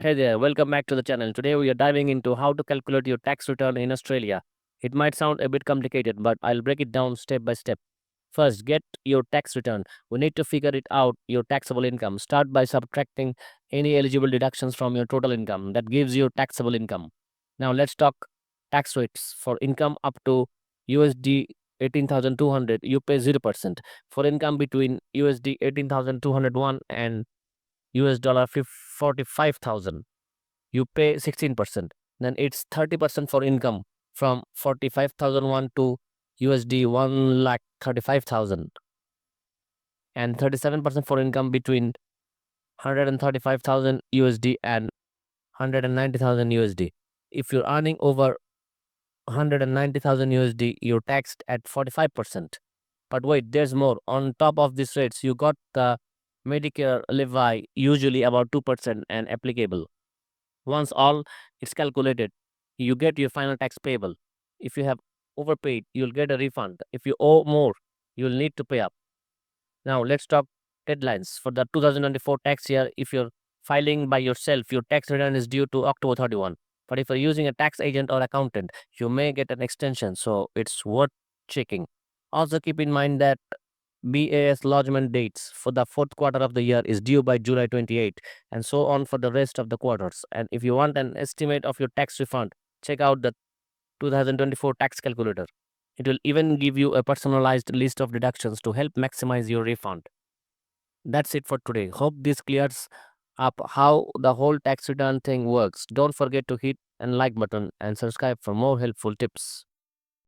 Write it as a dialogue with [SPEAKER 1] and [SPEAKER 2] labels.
[SPEAKER 1] Hey there, welcome back to the channel. Today we are diving into how to calculate your tax return in Australia. It might sound a bit complicated, but I'll break it down step by step. First, get your tax return. We need to figure it out your taxable income. Start by subtracting any eligible deductions from your total income. That gives you taxable income. Now let's talk tax rates. For income up to USD 18,200, you pay 0%. For income between USD 18,201 and US dollar 45,000, you pay 16%. Then it's 30% for income from 45,001 to USD 1 lakh 35,000, and 37% for income between 135,000 USD and 190,000 USD. If you're earning over 190,000 USD, you're taxed at 45%. But wait, there's more. On top of these rates, you got the Medicare levy, usually about 2% and applicable. Once all is calculated, you get your final tax payable. If you have overpaid, you'll get a refund. If you owe more, you'll need to pay up. Now let's talk deadlines. For the 2024 tax year, if you're filing by yourself, your tax return is due to October 31. But if you're using a tax agent or accountant, you may get an extension, so it's worth checking. Also keep in mind that BAS lodgement dates for the fourth quarter of the year is due by July 28, and so on for the rest of the quarters. And if you want an estimate of your tax refund, check out the 2024 tax calculator. It will even give you a personalized list of deductions to help maximize your refund. That's it for today. Hope this clears up how the whole tax return thing works. Don't forget to hit and like button and subscribe for more helpful tips.